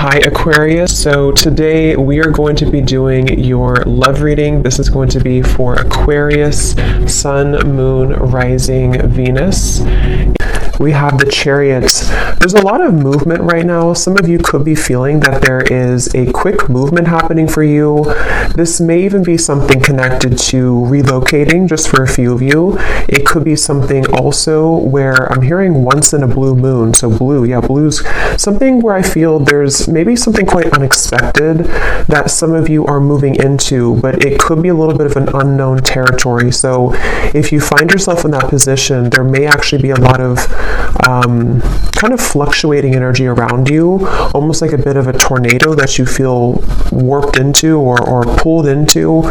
Hi Aquarius, so today we are going to be doing your love reading. This is going to be for Aquarius, Sun, Moon, Rising, Venus. We have the Chariot. There's a lot of movement right now. Some of you could be feeling that there is a quick movement happening for you. This may even be something connected to relocating, just for a few of you. It could be something also where I'm hearing once in a blue moon. So blue's something where I feel there's maybe something quite unexpected that some of you are moving into, but it could be a little bit of an unknown territory. So if you find yourself in that position, there may actually be a lot of kind of fluctuating energy around you, almost like a bit of a tornado that you feel warped into or pulled into.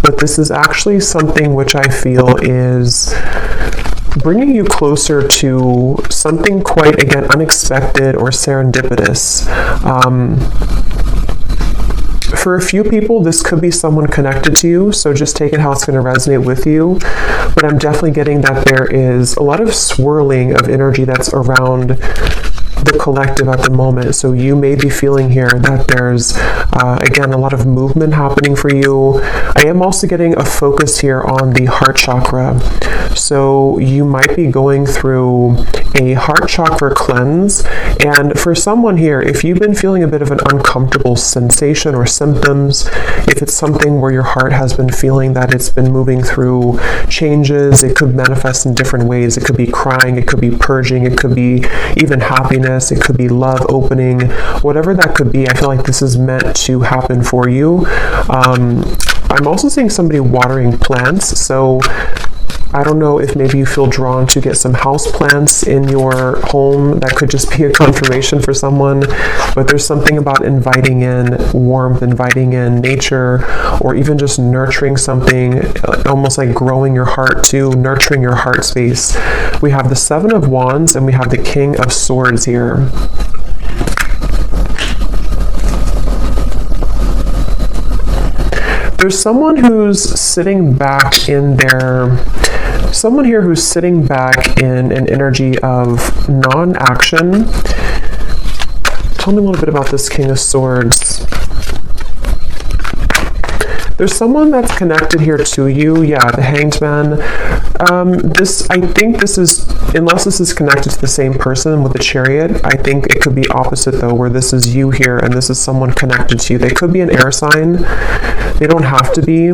But this is actually something which I feel is bringing you closer to something quite, again, unexpected or serendipitous. For a few people, this could be someone connected to you, so just take it how it's going to resonate with you. But I'm definitely getting that there is a lot of swirling of energy that's around the collective at the moment. So you may be feeling here that there's, again, a lot of movement happening for you. I am also getting a focus here on the heart chakra. So you might be going through a heart chakra cleanse. And for someone here, if you've been feeling a bit of an uncomfortable sensation or symptoms, if it's something where your heart has been feeling that it's been moving through changes, it could manifest in different ways. It could be crying, it could be purging, it could be even happiness, it could be love opening, whatever that could be. I feel like this is meant to happen for you. I'm also seeing somebody watering plants. So I don't know if maybe you feel drawn to get some house plants in your home. That could just be a confirmation for someone. But there's something about inviting in warmth, inviting in nature, or even just nurturing something, almost like growing your heart too, nurturing your heart space. We have the Seven of Wands and we have the King of Swords here. There's someone who's sitting back in someone here who's sitting back in an energy of non-action. Tell me a little bit about this King of Swords. There's someone that's connected here to you. Yeah, the Hanged Man. I think this is, unless this is connected to the same person with the Chariot, I think it could be opposite though, where this is you here and this is someone connected to you. They could be an air sign. They don't have to be.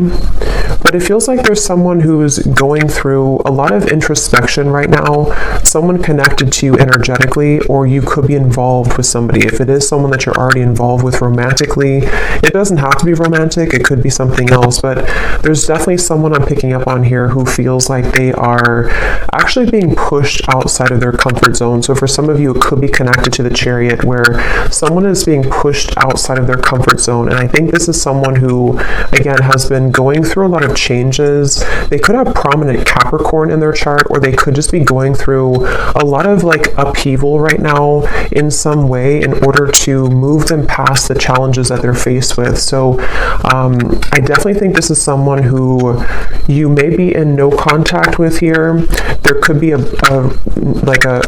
But it feels like there's someone who's going through a lot of introspection right now, someone connected to you energetically, or you could be involved with somebody. If it is someone that you're already involved with romantically, it doesn't have to be romantic, it could be something else, but there's definitely someone I'm picking up on here who feels like they are actually being pushed outside of their comfort zone. So for some of you, it could be connected to the Chariot, where someone is being pushed outside of their comfort zone. And I think this is someone who, again, has been going through a lot of changes. They could have prominent Capricorn in their chart, or they could just be going through a lot of like upheaval right now in some way in order to move them past the challenges that they're faced with. So I definitely think this is someone who you may be in no contact with here. There could be a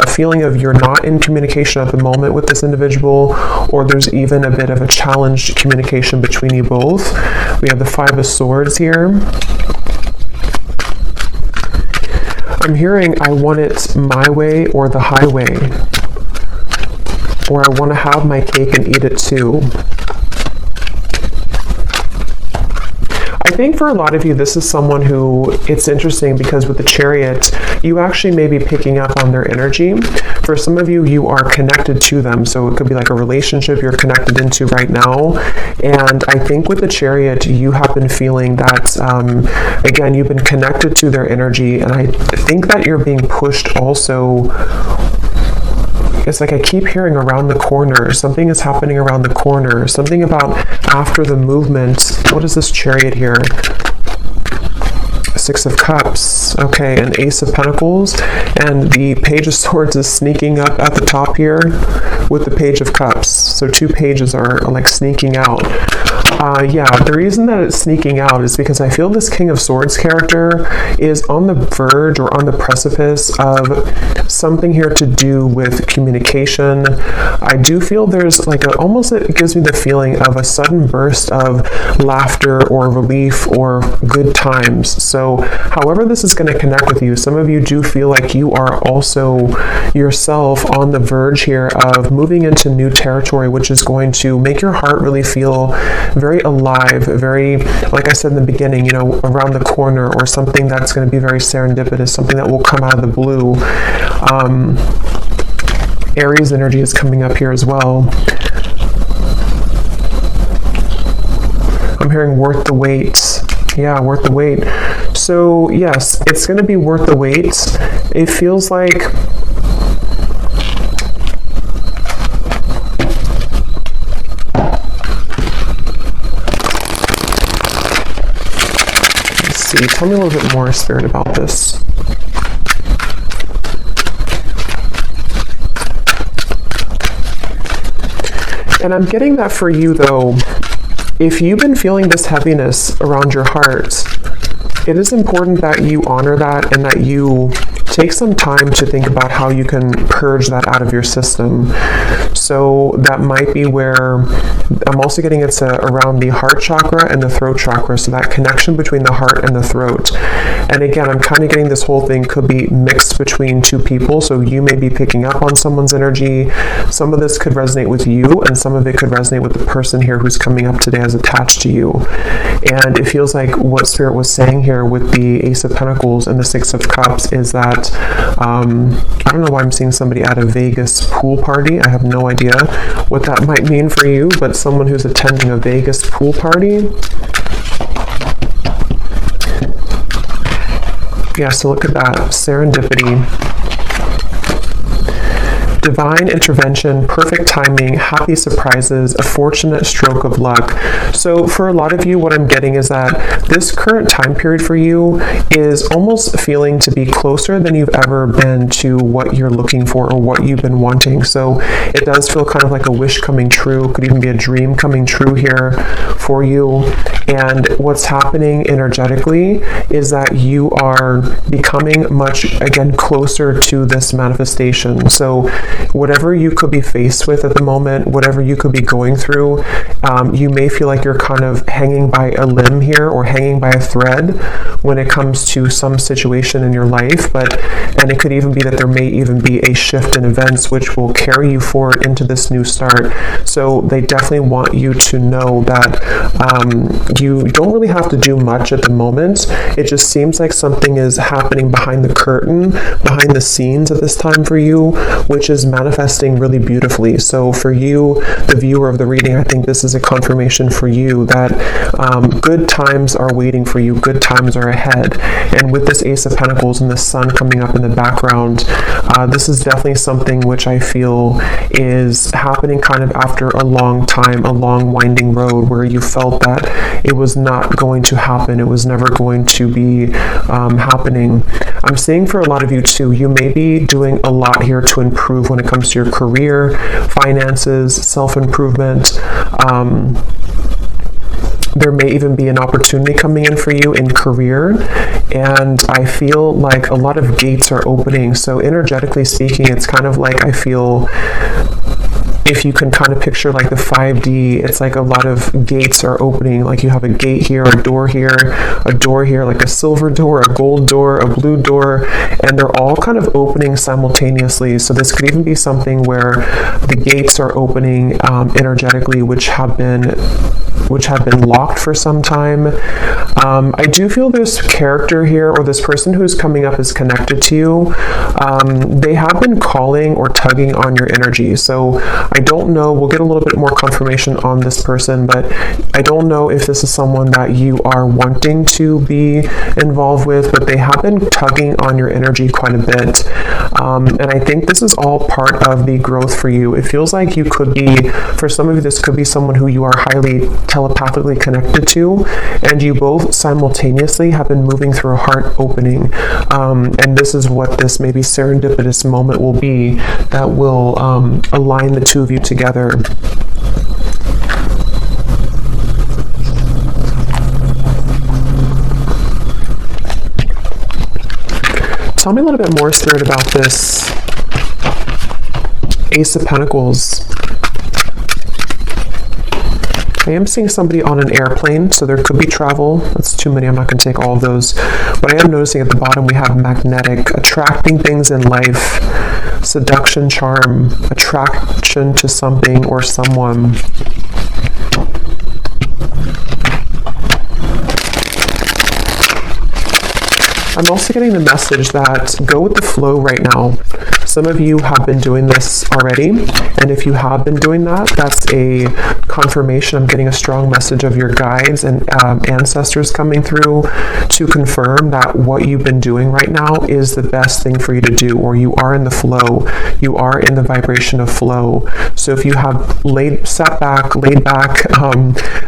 feeling of you're not in communication at the moment with this individual, or there's even a bit of a challenged communication between you both. We have the Five of Swords here. I'm hearing I want it my way or the highway, or I want to have my cake and eat it too. I think for a lot of you, this is someone who, it's interesting because with the Chariot, you actually may be picking up on their energy. For some of you, you are connected to them. So it could be like a relationship you're connected into right now. And I think with the Chariot, you have been feeling that, again, you've been connected to their energy. And I think that you're being pushed also. It's like I keep hearing around the corner. Something is happening around the corner. Something about after the movement. What is this Chariot here? Six of Cups. Okay, an Ace of Pentacles. And the Page of Swords is sneaking up at the top here with the Page of Cups. So two pages are like sneaking out. Yeah, the reason that it's sneaking out is because I feel this King of Swords character is on the verge or on the precipice of something here to do with communication. I do feel there's like almost it gives me the feeling of a sudden burst of laughter or relief or good times. So however this is going to connect with you, some of you do feel like you are also yourself on the verge here of moving into new territory, which is going to make your heart really feel very alive, very, like I said in the beginning, you know, around the corner, or something that's going to be very serendipitous, something that will come out of the blue. Aries energy is coming up here as well. I'm hearing worth the wait. Yeah, worth the wait. So yes, it's going to be worth the wait. It feels like tell me a little bit more, Spirit, about this. And I'm getting that for you, though, if you've been feeling this heaviness around your heart, it is important that you honor that and that you take some time to think about how you can purge that out of your system. So that might be where I'm also getting it's around the heart chakra and the throat chakra, so that connection between the heart and the throat. And again, I'm kind of getting this whole thing could be mixed between two people, so you may be picking up on someone's energy. Some of this could resonate with you, and some of it could resonate with the person here who's coming up today as attached to you. And it feels like what Spirit was saying here with the Ace of Pentacles and the Six of Cups is that I don't know why I'm seeing somebody at a Vegas pool party. I have no idea what that might mean for you, but someone who's attending a Vegas pool party. Yeah, so look at that. Serendipity. Divine intervention, perfect timing, happy surprises, a fortunate stroke of luck. So for a lot of you, what I'm getting is that this current time period for you is almost feeling to be closer than you've ever been to what you're looking for or what you've been wanting. So it does feel kind of like a wish coming true, could even be a dream coming true here for you. And what's happening energetically is that you are becoming much, again, closer to this manifestation. So whatever you could be faced with at the moment, whatever you could be going through, you may feel like you're kind of hanging by a limb here or hanging by a thread when it comes to some situation in your life. And it could even be that there may even be a shift in events which will carry you forward into this new start. So they definitely want you to know that you don't really have to do much at the moment. It just seems like something is happening behind the curtain, behind the scenes at this time for you, which is manifesting really beautifully. So for you, the viewer of the reading, I think this is a confirmation for you that good times are waiting for you, good times are ahead. And with this Ace of Pentacles and the Sun coming up in the background, this is definitely something which I feel is happening kind of after a long time, a long winding road where you felt that it was not going to happen, it was never going to be happening. I'm seeing for a lot of you too, you may be doing a lot here to improve when it comes to your career, finances, self-improvement. There may even be an opportunity coming in for you in career, and I feel like a lot of gates are opening. So energetically speaking, it's kind of like I feel, if you can kind of picture like the 5D, it's like a lot of gates are opening. Like you have a gate here, a door here, like a silver door, a gold door, a blue door, and they're all kind of opening simultaneously. So this could even be something where the gates are opening energetically, which have been locked for some time. I do feel this character here, or this person who's coming up, is connected to you. They have been calling or tugging on your energy. So I don't know, we'll get a little bit more confirmation on this person, but I don't know if this is someone that you are wanting to be involved with, but they have been tugging on your energy quite a bit. And I think this is all part of the growth for you. It feels like you could be, for some of you, this could be someone who you are highly telepathically connected to, and you both simultaneously have been moving through a heart opening. And this is what this maybe serendipitous moment will be that will align the two of you together. Tell me a little bit more, Spirit, about this Ace of Pentacles. I am seeing somebody on an airplane, so there could be travel. That's too many. I'm not going to take all of those. But I am noticing at the bottom we have magnetic, attracting things in life, seduction, charm, attraction to something or someone. I'm also getting the message that go with the flow right now. Some of you have been doing this already, and if you have been doing that, that's a confirmation. I'm getting a strong message of your guides and ancestors coming through to confirm that what you've been doing right now is the best thing for you to do, or you are in the flow. You are in the vibration of flow. So if you have laid back,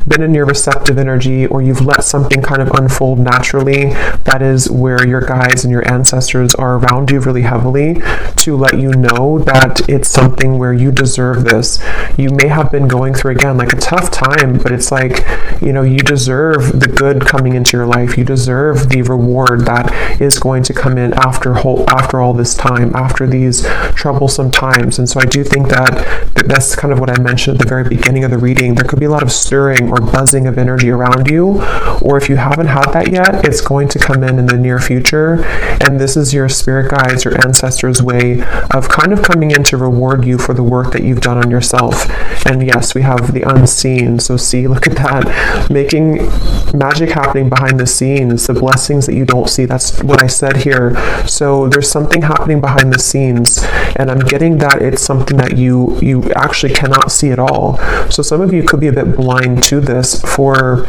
been in your receptive energy, or you've let something kind of unfold naturally, that is where your guides and your ancestors are around you really heavily to let you know that it's something where you deserve this. You may have been going through, again, like a tough time, but it's like, you know, you deserve the good coming into your life. You deserve the reward that is going to come in after all this time, after these troublesome times. And so I do think that's kind of what I mentioned at the very beginning of the reading. There could be a lot of stirring or buzzing of energy around you, or if you haven't had that yet, it's going to come in the near future, and this is your spirit guides, your ancestors' way of kind of coming in to reward you for the work that you've done on yourself. And yes, we have the unseen. So see, look at that, making magic happening behind the scenes, the blessings that you don't see. That's what I said here. So there's something happening behind the scenes, and I'm getting that it's something that you actually cannot see at all. So some of you could be a bit blind to this for,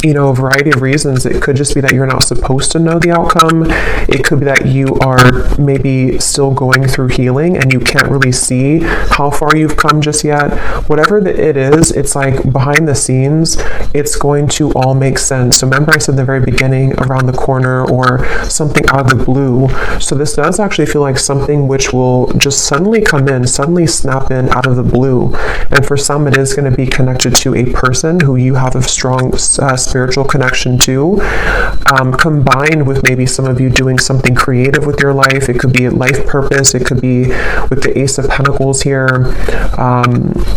you know, a variety of reasons. It could just be that you're not supposed to know the outcome. It could be that you are maybe still going through healing and you can't really see how far you've come just yet. Whatever it is, it's like behind the scenes, it's going to all make sense. So remember I said in the very beginning, around the corner or something out of the blue. So this does actually feel like something which will just suddenly come in, suddenly snap in out of the blue. And for some, it is going to be connected to a person who you have a strong spiritual connection to, combined with maybe some of you doing something creative with your life. It could be a life purpose. It could be with the Ace of Pentacles here.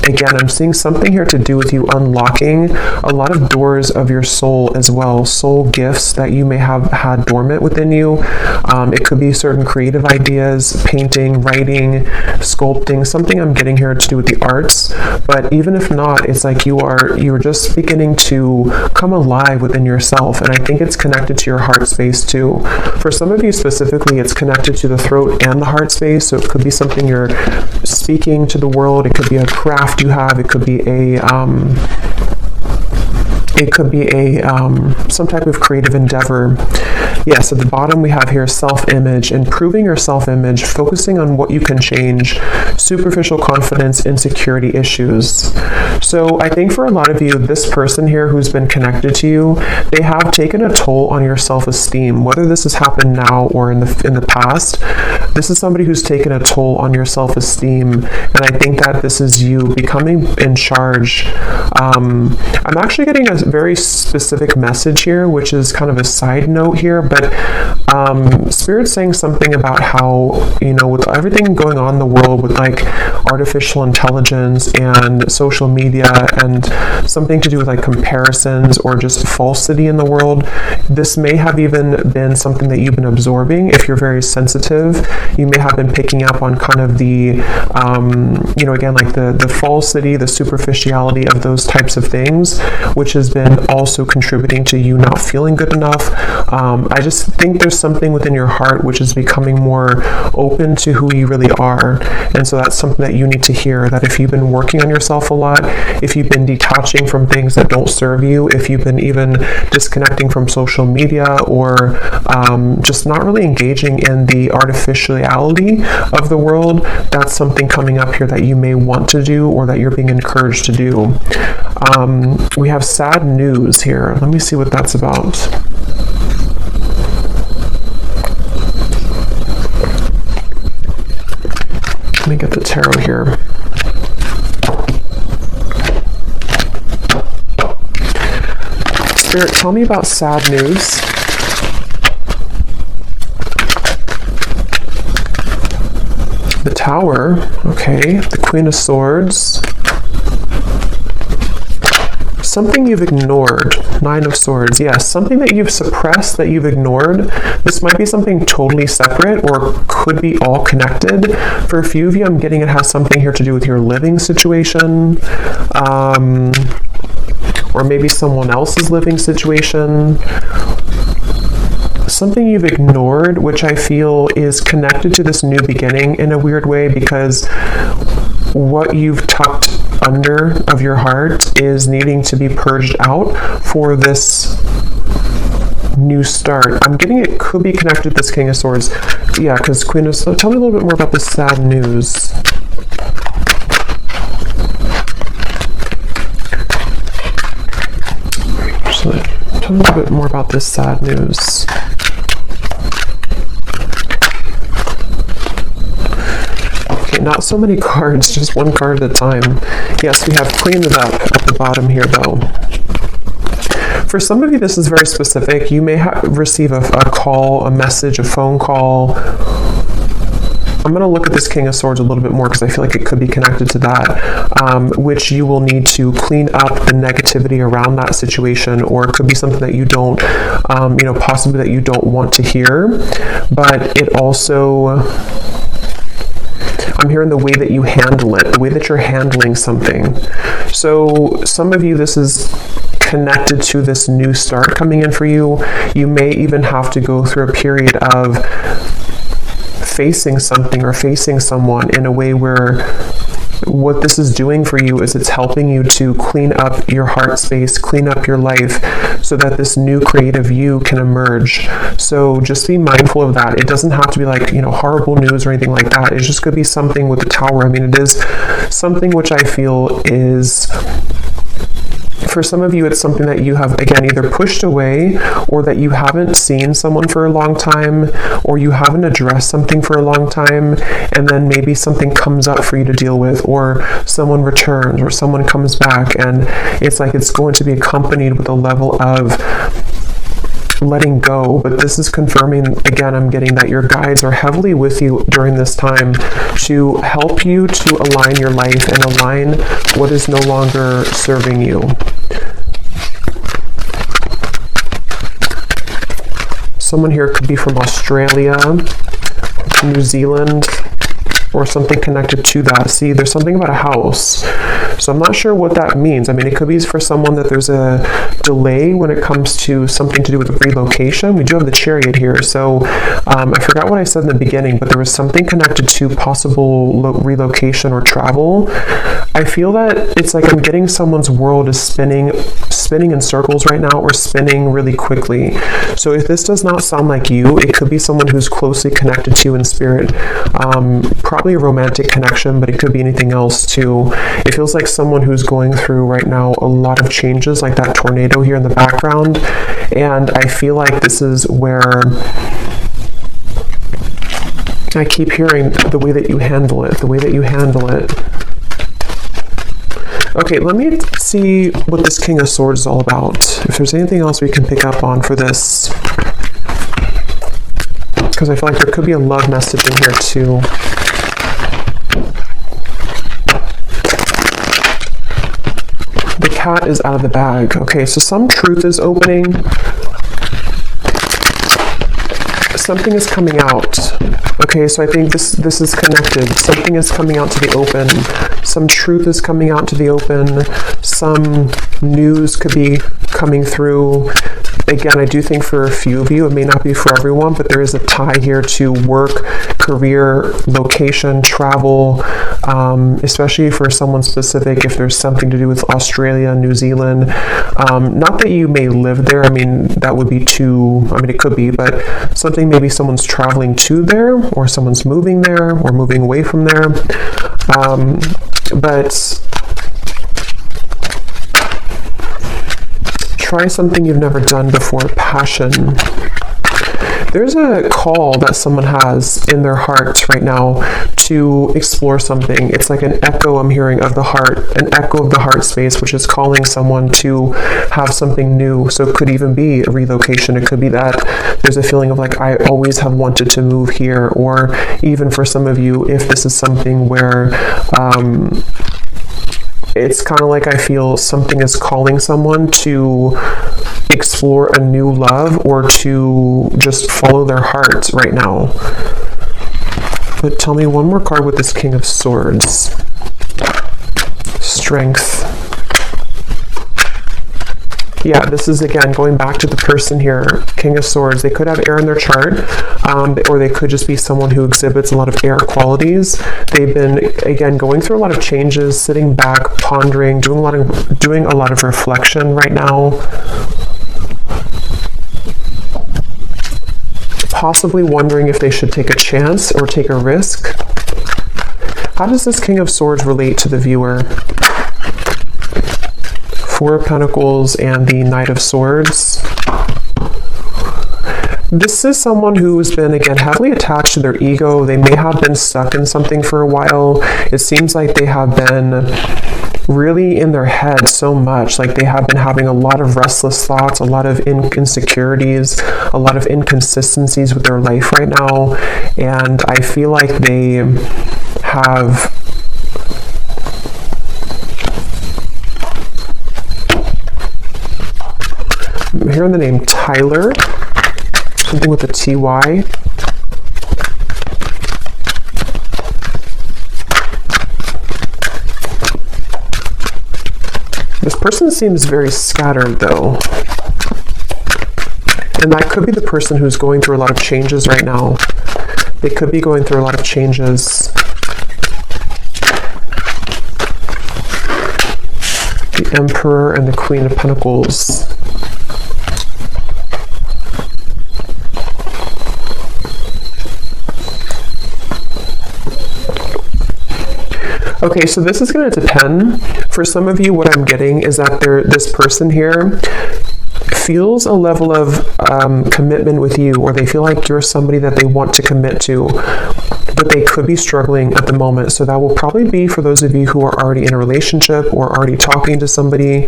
Again, I'm seeing something here to do with you unlocking a lot of doors of your soul as well, soul gifts that you may have had dormant within you. It could be certain creative ideas, painting, writing, sculpting, something I'm getting here to do with the arts. But even if not, it's like you're just beginning to come alive within yourself, and I think it's connected to your heart space too. For some of you specifically, it's connected to the throat and the heart space, so it could be something you're speaking to the world. It could be a craft you have. It could be some type of creative endeavor. Yes, at the bottom we have here self-image, improving your self-image, focusing on what you can change, superficial confidence, insecurity issues. So I think for a lot of you, this person here who's been connected to you, they have taken a toll on your self-esteem. Whether this has happened now or in the past, this is somebody who's taken a toll on your self-esteem, and I think that this is you becoming in charge. I'm actually getting a very specific message here, which is kind of a side note here, but Spirit's saying something about how, you know, with everything going on in the world with like artificial intelligence and social media and something to do with like comparisons or just falsity in the world, this may have even been something that you've been absorbing. If you're very sensitive, you may have been picking up on kind of the, you know, again, like the falsity, the superficiality of those types of things, which has been also contributing to you not feeling good enough. I just think there's something within your heart which is becoming more open to who you really are. And so that's something that you need to hear, that if you've been working on yourself a lot, if you've been detaching from things that don't serve you, if you've been even disconnecting from social media or just not really engaging in the artificiality of the world, that's something coming up here that you may want to do or that you're being encouraged to do. We have sad news here. Let me see what that's about. Let me get the tarot here. Spirit, tell me about sad news. Tower. Okay, the Queen of Swords. Something you've ignored. Nine of Swords. Yes, something that you've suppressed, that you've ignored. This might be something totally separate or could be all connected. For a few of you, I'm getting it has something here to do with your living situation. Or maybe someone else's living situation. Something you've ignored, which I feel is connected to this new beginning in a weird way, because what you've tucked under of your heart is needing to be purged out for this new start. I'm getting it could be connected to this King of Swords. Yeah, because Queen of Swords. Tell me a little bit more about this sad news. Tell me a little bit more about this sad news. Not so many cards, just one card at a time. Yes, we have Queen it up at the bottom here, though. For some of you, this is very specific. You may receive a call, a message, a phone call. I'm going to look at this King of Swords a little bit more because I feel like it could be connected to that, which you will need to clean up the negativity around that situation, or it could be something that you don't, possibly that you don't want to hear. But it also... I'm hearing the way that you handle it, the way that you're handling something. So some of you, this is connected to this new start coming in for you. You may even have to go through a period of facing something or facing someone in a way where what this is doing for you is it's helping you to clean up your heart space, clean up your life, so that this new creative you can emerge. So just be mindful of that. It doesn't have to be like, horrible news or anything like that. It's just going to be something with the Tower. I mean, it is something which I feel is... For some of you, it's something that you have, again, either pushed away, or that you haven't seen someone for a long time, or you haven't addressed something for a long time, and then maybe something comes up for you to deal with, or someone returns, or someone comes back, and it's like it's going to be accompanied with a level of letting go. But this is confirming, again, I'm getting that your guides are heavily with you during this time to help you to align your life and align what is no longer serving you. Someone here could be from Australia, New Zealand, or something connected to that. See, there's something about a house. So I'm not sure what that means. I mean, it could be for someone that there's a delay when it comes to something to do with relocation. We do have the Chariot here. So I forgot what I said in the beginning, but there was something connected to possible relocation or travel. I feel that it's like I'm getting someone's world is spinning in circles right now, or spinning really quickly. So if this does not sound like you, it could be someone who's closely connected to you in spirit. Probably a romantic connection, but it could be anything else too. It feels like someone who's going through right now a lot of changes, like that tornado here in the background. And I feel like this is where I keep hearing the way that you handle it, the way that you handle it. Okay, let me see what this King of Swords is all about. If there's anything else we can pick up on for this, because I feel like there could be a love message in here too. The cat is out of the bag. Okay, so some truth is opening. Something is coming out. Okay, so I think this is connected. Something is coming out to the open. Some truth is coming out to the open. Some news could be coming through. Again, I do think for a few of you, it may not be for everyone, but there is a tie here to work, career, location, travel, especially for someone specific, if there's something to do with Australia, New Zealand. Not that you may live there. I mean, that would be it could be, but something, maybe someone's traveling to there, or someone's moving there, or moving away from there. But try something you've never done before. Passion. There's a call that someone has in their heart right now to explore something. It's like an echo I'm hearing of the heart, an echo of the heart space, which is calling someone to have something new. So it could even be a relocation. It could be that there's a feeling of like, I always have wanted to move here. Or even for some of you, if this is something where it's kind of like I feel something is calling someone to explore a new love or to just follow their hearts right now. But tell me one more card with this King of Swords. Strength. Yeah, this is, again, going back to the person here, King of Swords. They could have air in their chart, or they could just be someone who exhibits a lot of air qualities. They've been, again, going through a lot of changes, sitting back, pondering, doing a lot of reflection right now. Possibly wondering if they should take a chance or take a risk. How does this King of Swords relate to the viewer? Four of Pentacles and the Knight of Swords. This is someone who's been, again, heavily attached to their ego. They may have been stuck in something for a while. It seems like they have been really in their head so much. Like they have been having a lot of restless thoughts, a lot of insecurities, a lot of inconsistencies with their life right now. And I feel like they have I'm hearing the name Tyler, something with a TY. This person seems very scattered though. And that could be the person who's going through a lot of changes right now. They could be going through a lot of changes. The Emperor and the Queen of Pentacles. Okay, so this is going to depend. For some of you, what I'm getting is that this person here feels a level of commitment with you, or they feel like you're somebody that they want to commit to, but they could be struggling at the moment. So that will probably be for those of you who are already in a relationship or already talking to somebody.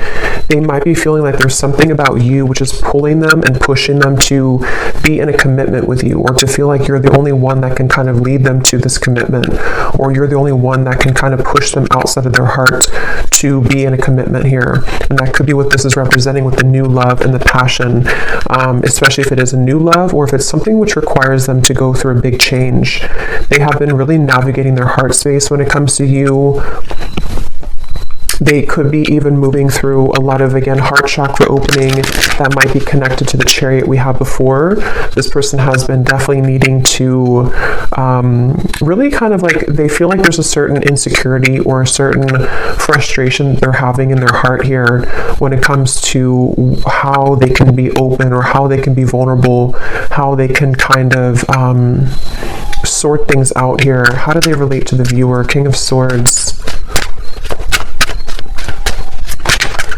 They might be feeling like there's something about you which is pulling them and pushing them to be in a commitment with you, or to feel like you're the only one that can kind of lead them to this commitment, or you're the only one that can kind of push them outside of their heart to be in a commitment here. And that could be what this is representing with the new love and the passion, especially if it is a new love, or if it's something which requires them to go through a big change. They have been really navigating their heart space when it comes to you. They could be even moving through a lot of, again, heart chakra opening that might be connected to the Chariot we had before. This person has been definitely needing to really kind of like, they feel like there's a certain insecurity or a certain frustration they're having in their heart here when it comes to how they can be open or how they can be vulnerable, how they can kind of sort things out here. How do they relate to the viewer? King of Swords.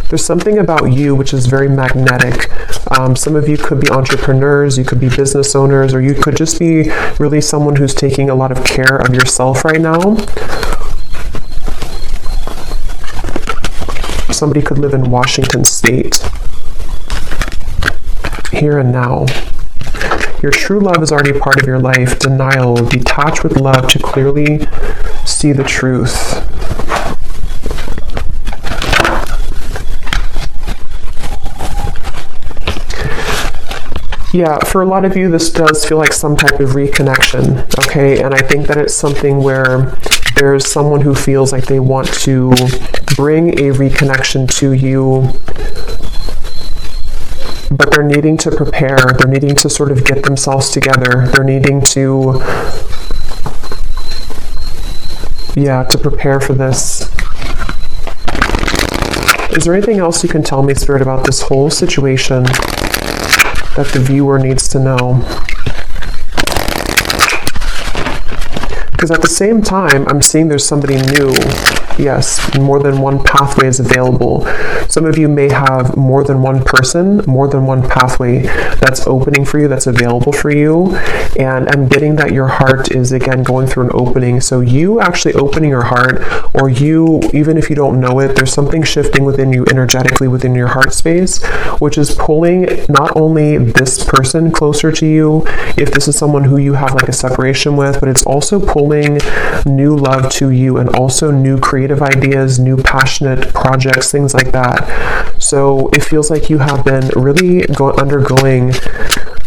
There's something about you which is very magnetic. Some of you could be entrepreneurs, you could be business owners, or you could just be really someone who's taking a lot of care of yourself right now. Somebody could live in Washington State. Here and now. Your true love is already part of your life. Denial. Detach with love to clearly see the truth. Yeah, for a lot of you, this does feel like some type of reconnection, okay? And I think that it's something where there's someone who feels like they want to bring a reconnection to you, but they're needing to prepare. They're needing to sort of get themselves together. They're needing to, to prepare for this. Is there anything else you can tell me, Spirit, about this whole situation that the viewer needs to know? Because at the same time, I'm seeing there's somebody new Yes, more than one pathway is available. Some of you may have more than one person, more than one pathway that's opening for you, that's available for you. And I'm getting that your heart is, again, going through an opening. So you actually opening your heart, or you, even if you don't know it, there's something shifting within you energetically within your heart space, which is pulling not only this person closer to you, if this is someone who you have like a separation with, but it's also pulling new love to you, and also new creative ideas, new passionate projects, things like that. So it feels like you have been really undergoing,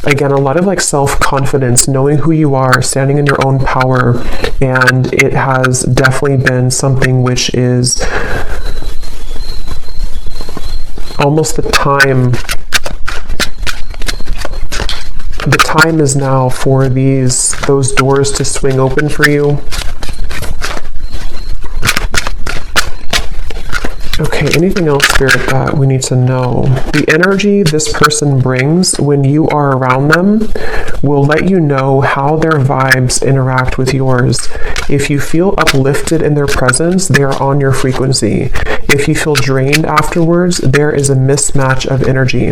again, a lot of like self-confidence, knowing who you are, standing in your own power, and it has definitely been something which is almost the time is now for those doors to swing open for you. Okay, anything else, Spirit, that we need to know? The energy this person brings when you are around them will let you know how their vibes interact with yours. If you feel uplifted in their presence, they are on your frequency. If you feel drained afterwards, there is a mismatch of energy.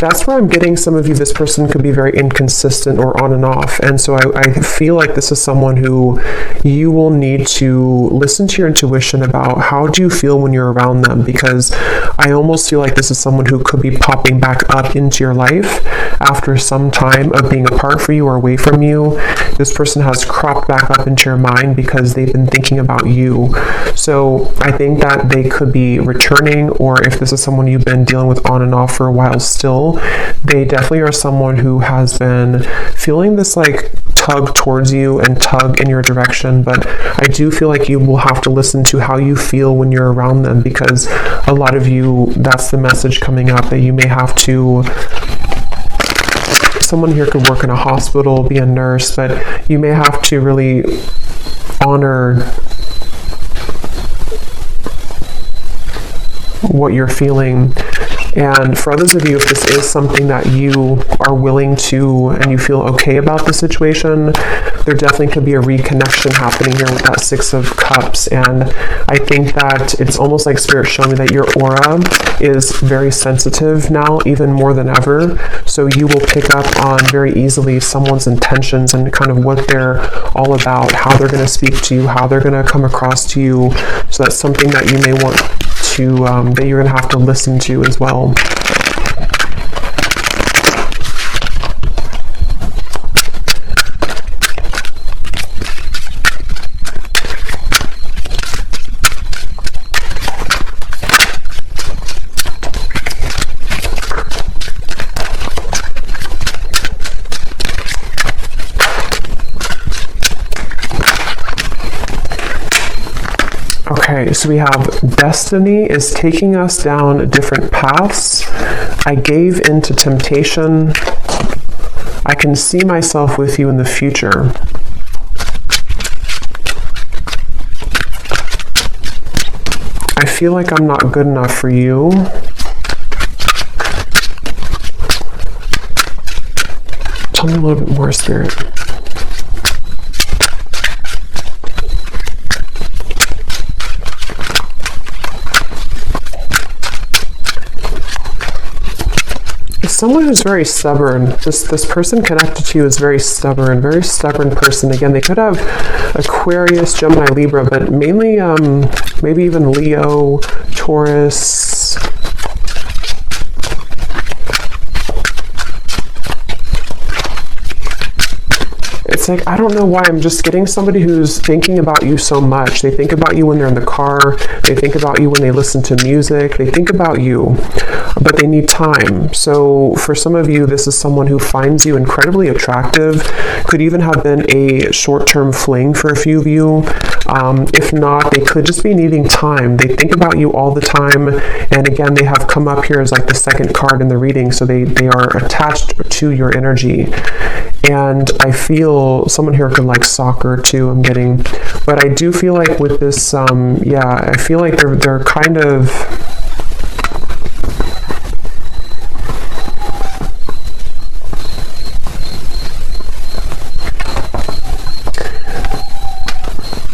That's where I'm getting some of you, this person could be very inconsistent or on and off. And so I feel like this is someone who you will need to listen to your intuition about how do you feel when you're around them, because I almost feel like this is someone who could be popping back up into your life after some time of being apart from you or away from you. This person has cropped back up into your mind because they've been thinking about you. So I think that they could be returning, or if this is someone you've been dealing with on and off for a while still, they definitely are someone who has been feeling this like tug towards you and tug in your direction. But I do feel like you will have to listen to how you feel when you're around them, because a lot of you, that's the message coming up, that you may have to, someone here could work in a hospital, be a nurse, but you may have to really honor what you're feeling. And for others of you, if this is something that you are willing to, and you feel okay about the situation, there definitely could be a reconnection happening here with that Six of Cups. And I think that it's almost like Spirit showing me that your aura is very sensitive now, even more than ever. So you will pick up on very easily someone's intentions and kind of what they're all about, how they're going to speak to you, how they're going to come across to you. So that's something that you may want to, that you're going to have to listen to as well. Okay, so we have destiny is taking us down different paths. I gave into temptation. I can see myself with you in the future. I feel like I'm not good enough for you. Tell me a little bit more, Spirit. Someone who's very stubborn. This person connected to you is very stubborn person. Again, they could have Aquarius, Gemini, Libra, but mainly maybe even Leo, Taurus. It's like, I don't know why, I'm just getting somebody who's thinking about you so much. They think about you when they're in the car. They think about you when they listen to music. They think about you, but they need time. So for some of you, this is someone who finds you incredibly attractive. Could even have been a short-term fling for a few of you. If not, they could just be needing time. They think about you all the time. And again, they have come up here as like the second card in the reading. So they are attached to your energy. And I feel someone here could like soccer too, I'm getting. But I do feel like with this, I feel like they're kind of...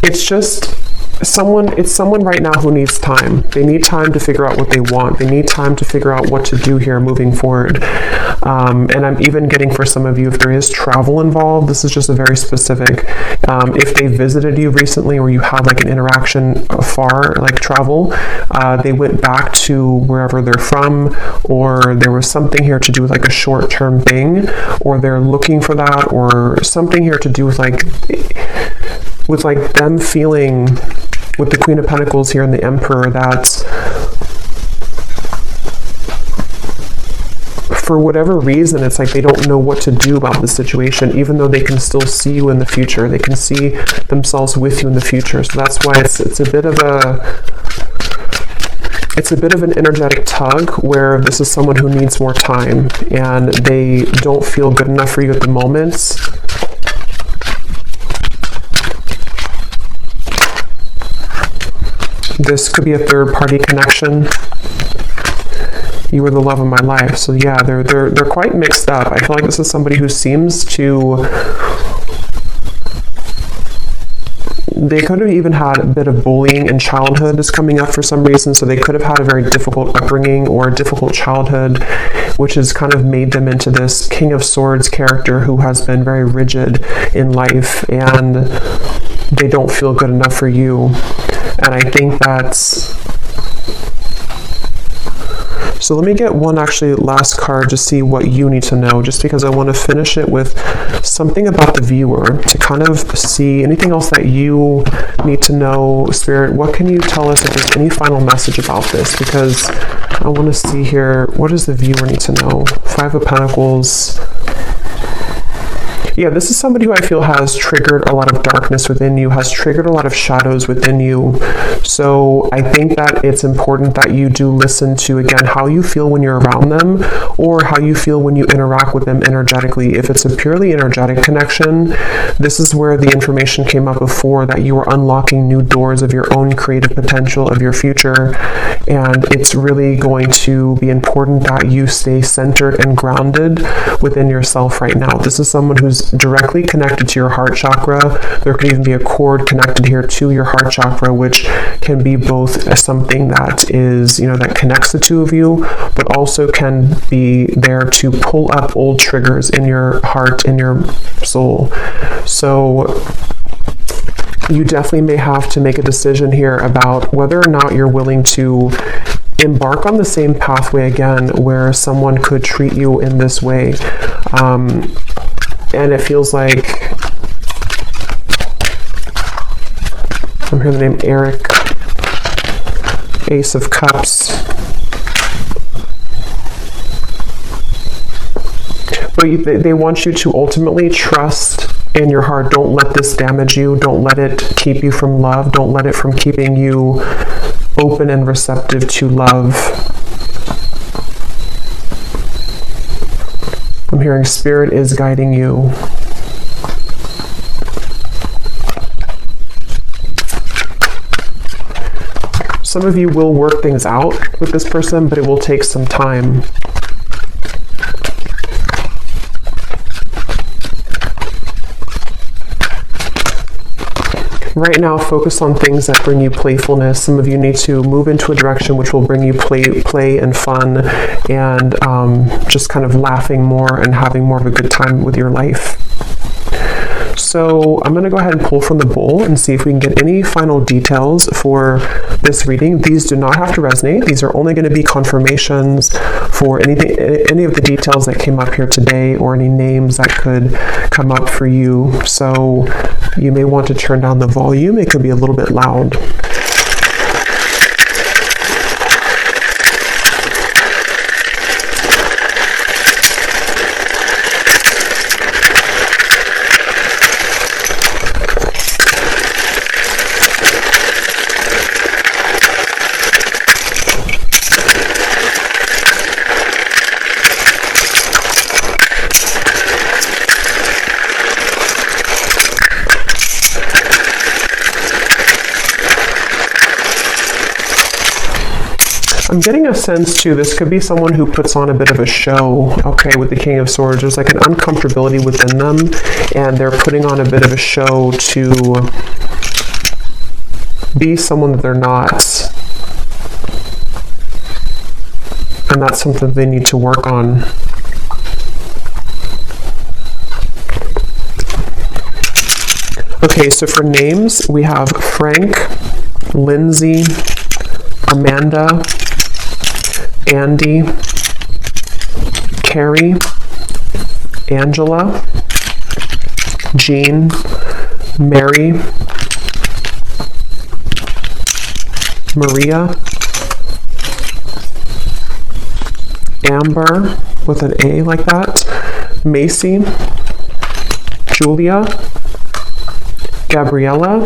It's just it's someone right now who needs time. They need time to figure out what they want. They need time to figure out what to do here moving forward. And I'm even getting for some of you, if there is travel involved, this is just a very specific, if they visited you recently or you had like an interaction far, like travel, they went back to wherever they're from, or there was something here to do with like a short-term thing, or they're looking for that, or something here to do with like them feeling, with the Queen of Pentacles here and the Emperor, that for whatever reason, it's like they don't know what to do about the situation, even though they can still see you in the future. They can see themselves with you in the future. So that's why it's a bit of an energetic tug, where this is someone who needs more time and they don't feel good enough for you at the moment. This could be a third-party connection. You were the love of my life. So yeah, they're quite mixed up. I feel like this is somebody who seems to... They could have even had a bit of bullying in childhood is coming up for some reason, so they could have had a very difficult upbringing or a difficult childhood, which has kind of made them into this King of Swords character who has been very rigid in life, and they don't feel good enough for you. And I think that's... So let me get one actually last card to see what you need to know, just because I want to finish it with something about the viewer to kind of see anything else that you need to know. Spirit, what can you tell us if there's any final message about this? Because I want to see here, what does the viewer need to know? Five of Pentacles. Yeah, this is somebody who I feel has triggered a lot of darkness within you, has triggered a lot of shadows within you. So I think that it's important that you do listen to, again, how you feel when you're around them, or how you feel when you interact with them energetically. If it's a purely energetic connection, this is where the information came up before, that you are unlocking new doors of your own creative potential, of your future. And it's really going to be important that you stay centered and grounded within yourself right now. This is someone who's directly connected to your heart chakra. There could even be a cord connected here to your heart chakra, which can be both something that is, that connects the two of you, but also can be there to pull up old triggers in your heart, in your soul. So you definitely may have to make a decision here about whether or not you're willing to embark on the same pathway again, where someone could treat you in this way. And it feels like, I'm hearing the name Eric, Ace of Cups. But they want you to ultimately trust in your heart. Don't let this damage you. Don't let it keep you from love. Don't let it from keeping you open and receptive to love. I'm hearing Spirit is guiding you. Some of you will work things out with this person, but it will take some time. Right now, focus on things that bring you playfulness. Some of you need to move into a direction which will bring you play and fun, and just kind of laughing more and having more of a good time with your life. So I'm going to go ahead and pull from the bowl and see if we can get any final details for this reading. These do not have to resonate. These are only going to be confirmations for any of the details that came up here today, or any names that could come up for you. So you may want to turn down the volume. It could be a little bit loud. I'm getting a sense too, this could be someone who puts on a bit of a show, okay, with the King of Swords. There's like an uncomfortability within them, and they're putting on a bit of a show to be someone that they're not. And that's something they need to work on. Okay, so for names, we have Frank, Lindsay, Amanda, Andy, Carrie, Angela, Jean, Mary, Maria, Amber with an A like that, Macy, Julia, Gabriella,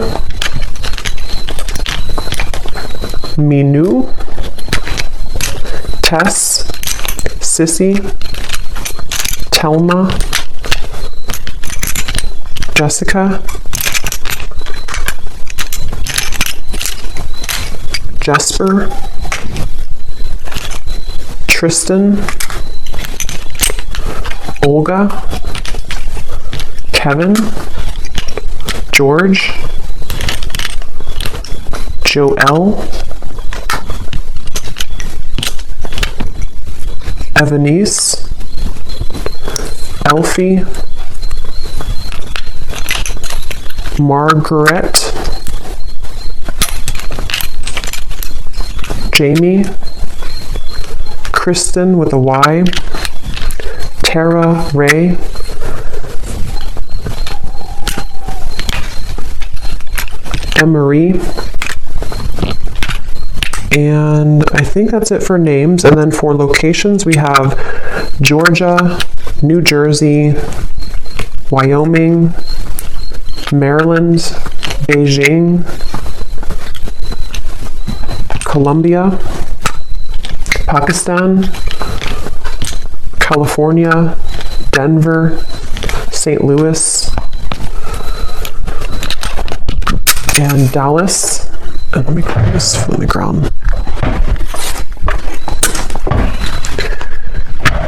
Minu, Tess, Sissy, Telma, Jessica, Jesper, Tristan, Olga, Kevin, George, Joelle, Evanice, Elfie, Margaret, Jamie, Kristen with a Y, Tara, Ray, Emery, and I think that's it for names. And then for locations, we have Georgia, New Jersey, Wyoming, Maryland, Beijing, Colombia, Pakistan, California, Denver, St. Louis, and Dallas. And let me grab this from the ground.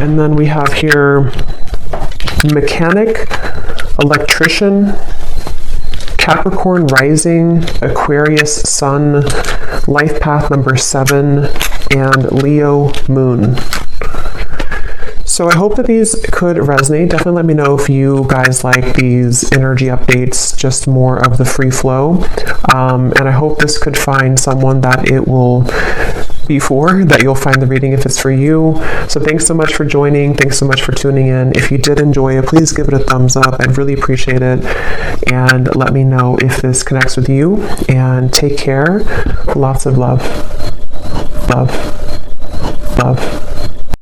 And then we have here mechanic, electrician, Capricorn rising, Aquarius sun, life path number 7, and Leo moon. So I hope that these could resonate. Definitely let me know if you guys like these energy updates, just more of the free flow. And I hope this could find someone that it will be for, that you'll find the reading if it's for you. So thanks so much for joining. Thanks so much for tuning in. If you did enjoy it, please give it a thumbs up. I'd really appreciate it. And let me know if this connects with you. And take care. Lots of love. Love. Love.